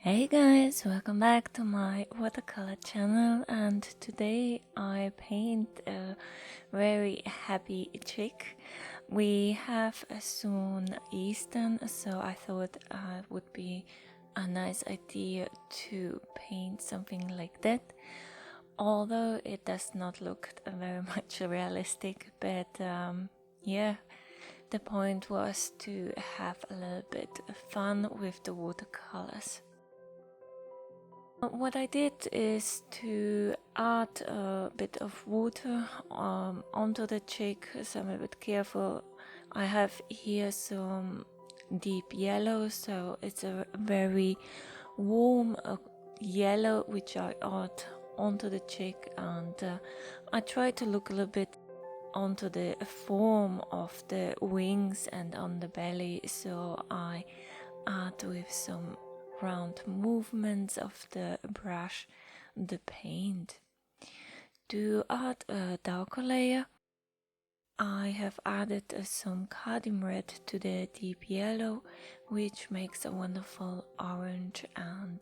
Hey guys, welcome back to my watercolor channel, and today I paint a very happy chick. We have soon Easter, so I thought it would be a nice idea to paint something like that. Although it does not look very much realistic, but yeah, the point was to have a little bit of fun with the watercolors. What I did is to add a bit of water onto the chick, so I'm a bit careful. I have here some deep yellow, so it's a very warm yellow which I add onto the chick, and I try to look a little bit onto the form of the wings and on the belly, so I add with some round movements of the brush the paint. To add a darker layer, I have added some cadmium red to the deep yellow, which makes a wonderful orange, and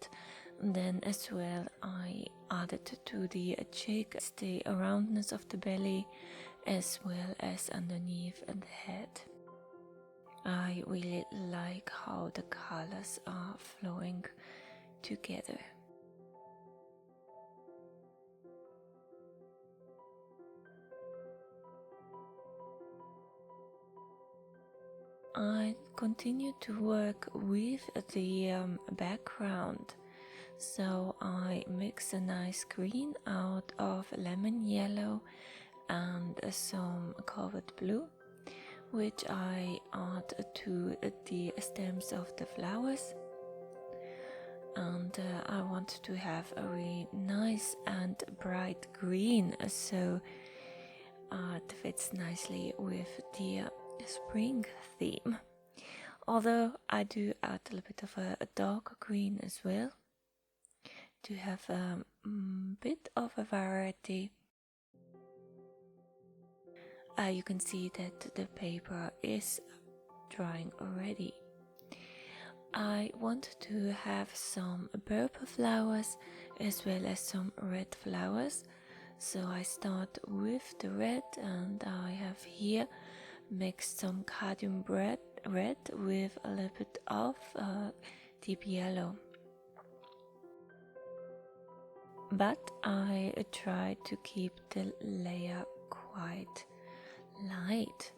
then as well I added to the cheek the roundness of the belly as well as underneath the head. I really like how the colors are flowing together. I continue to work with the background, so I mix a nice green out of lemon yellow and some cobalt blue, which I add to the stems of the flowers. And I want to have a really nice and bright green, so it fits nicely with the spring theme. Although I do add a little bit of a dark green as well to have a bit of a variety. You can see that the paper is drying already. I want to have some purple flowers as well as some red flowers, so I start with the red, and I have here mixed some cadmium red with a little bit of deep yellow. But I try to keep the layer quite light.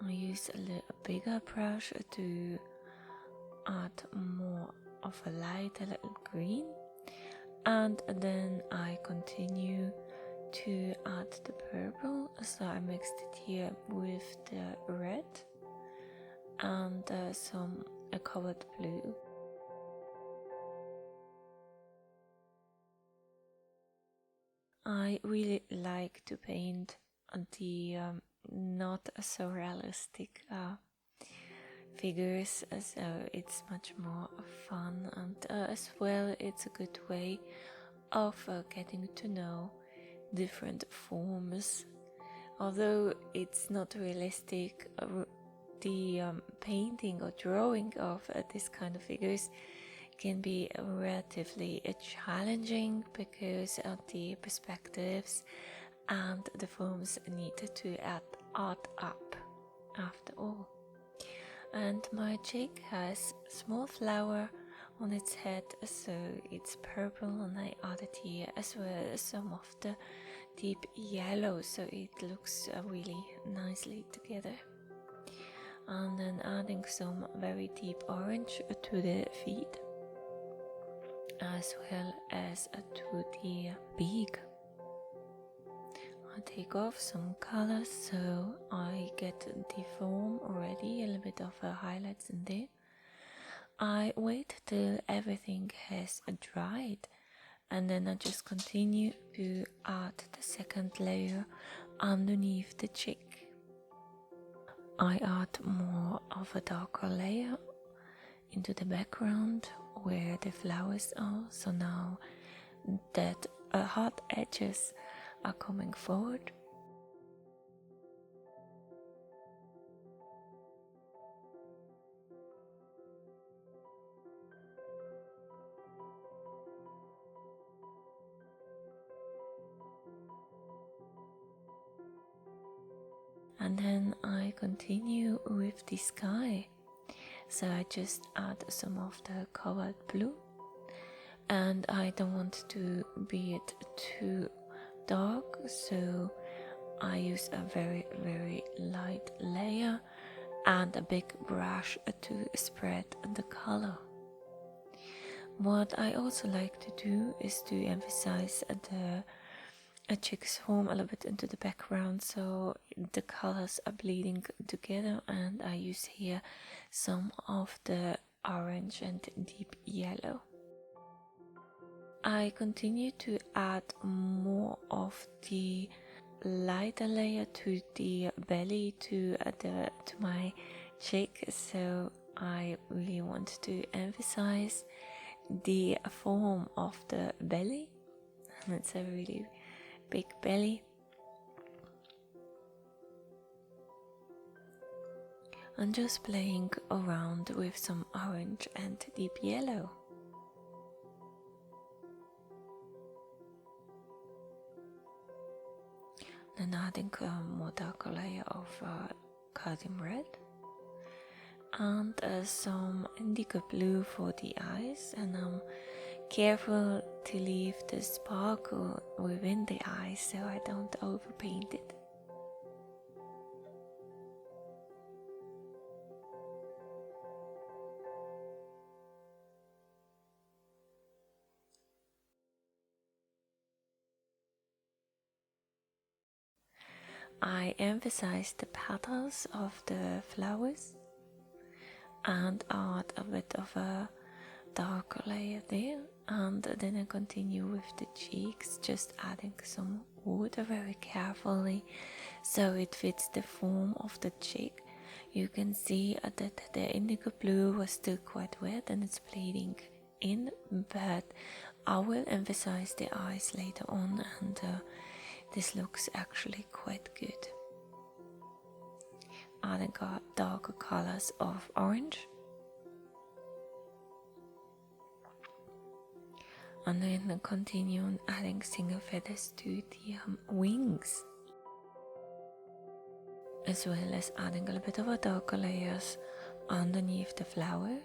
I use a bigger brush to add more of a lighter green, and then I continue to add the purple, so I mixed it here with the red and some cobalt blue. I really like to paint the not so realistic figures, so it's much more fun, and as well it's a good way of getting to know different forms. Although it's not realistic, the painting or drawing of this kind of figures can be relatively challenging because of the perspectives and the forms need to add up after all. And my chick has small flower on its head, so it's purple, and I added here as well as some of the deep yellow, so it looks really nicely together. And then adding some very deep orange to the feet as well as to the beak. I take off some colors so I get the form already, a little bit of highlights in there. I wait till everything has dried, and then I just continue to add the second layer underneath the chick. I add more of a darker layer into the background where the flowers are, so now that hard edges are coming forward. And then I continue with the sky. So I just add some of the cobalt blue, and I don't want to be it too dark, so I use a very light layer and a big brush to spread the color. What I also like to do is to emphasize the chick's form a little bit into the background, so the colors are bleeding together, and I use here some of the orange and deep yellow. I continue to add more of the lighter layer to the belly to my chick, so I really want to emphasize the form of the belly. It's a really big belly. I'm just playing around with some orange and deep yellow. Then adding a more darker layer of cadmium red and some indigo blue for the eyes, and I'm careful to leave the sparkle within the eyes so I don't overpaint it. I emphasize the petals of the flowers and add a bit of a darker layer there, and then I continue with the cheeks, just adding some water very carefully so it fits the form of the cheek. You can see that the indigo blue was still quite wet and it's bleeding in, but I will emphasize the eyes later on, and this looks actually quite good. Adding darker colors of orange, and then continue adding single feathers to the wings, as well as adding a little bit of a darker layers underneath the flower.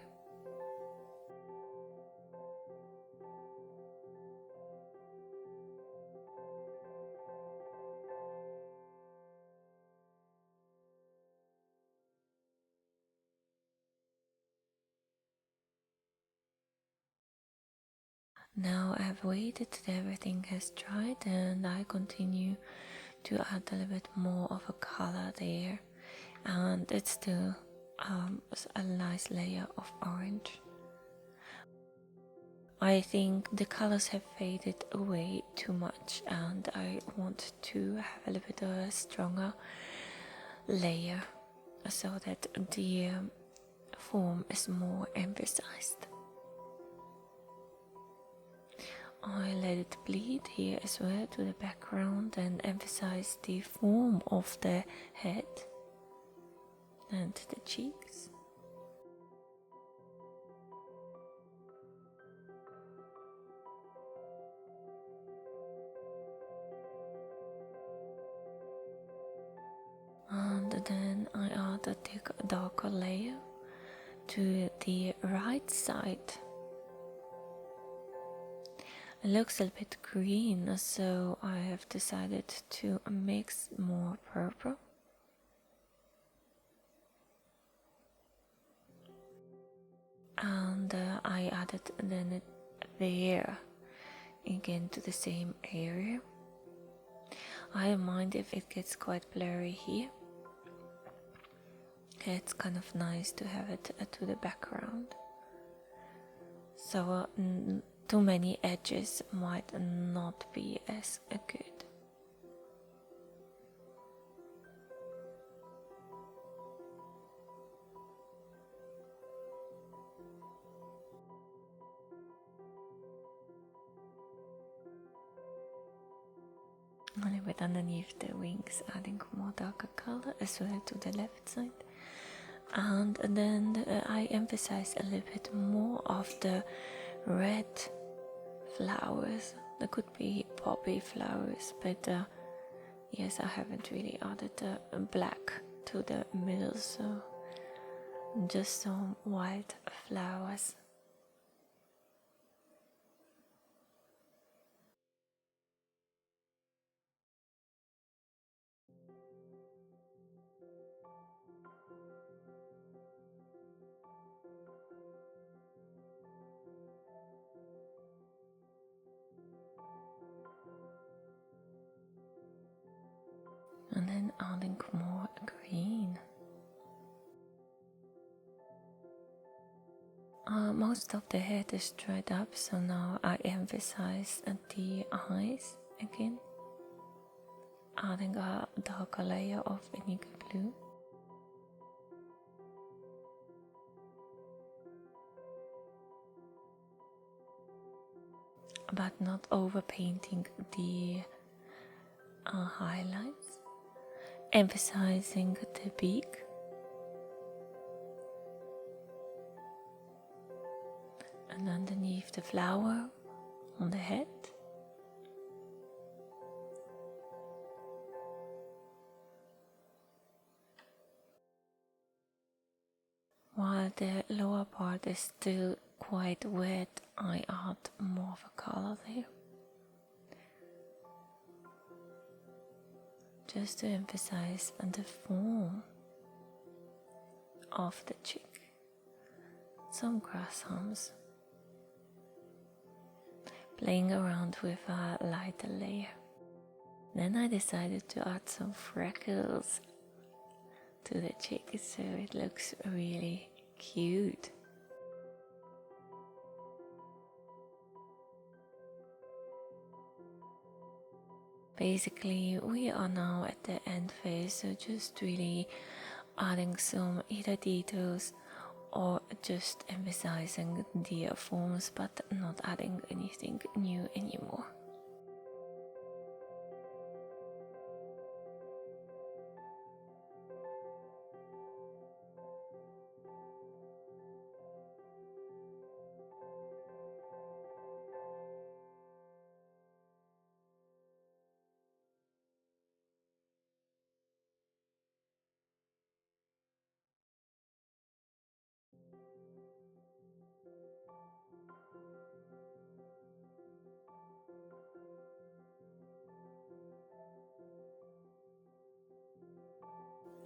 Now I've waited till everything has dried, and I continue to add a little bit more of a color there, and it's still a nice layer of orange. I think the colors have faded away too much, and I want to have a little bit of a stronger layer so that the form is more emphasized. I let it bleed here as well to the background and emphasize the form of the head and the cheeks. And then I add a darker layer to the right side. It looks a bit green, so I have decided to mix more purple. And I added then it there again to the same area. I don't mind if it gets quite blurry here. It's kind of nice to have it to the background. So too many edges might not be as good. A little bit underneath the wings, adding more darker color as well to the left side. And then I emphasize a little bit more of the red flowers. There could be poppy flowers, but Yes, I haven't really added the black to the middle, so just some white flowers. And then adding more green. Most of the head is dried up, so now I emphasize the eyes again, adding a darker layer of Indigo Blue. But not overpainting the highlights, emphasizing the beak. And underneath the flower on the head. While the lower part is still quite wet, I add more of a color there. Just to emphasize the form of the chick. Some grass halms. Playing around with a lighter layer. Then I decided to add some freckles to the chick so it looks really cute. Basically, we are now at the end phase, so just really adding some either details or just emphasizing the forms but not adding anything new anymore.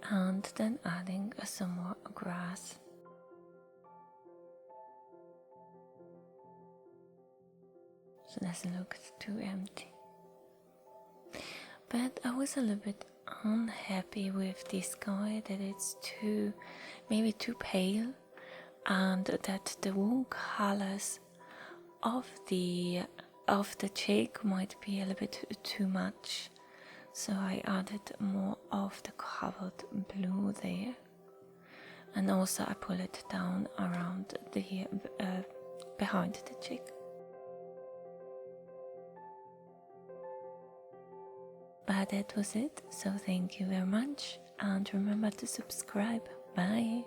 And then adding some more grass. So it doesn't look too empty. But I was a little bit unhappy with this sky, that it's maybe too pale, and that the warm colors of the chick might be a little bit too much. So I added more of the covered blue there, and also I pull it down around the behind the chick. But that was it, so thank you very much, and remember to subscribe. Bye.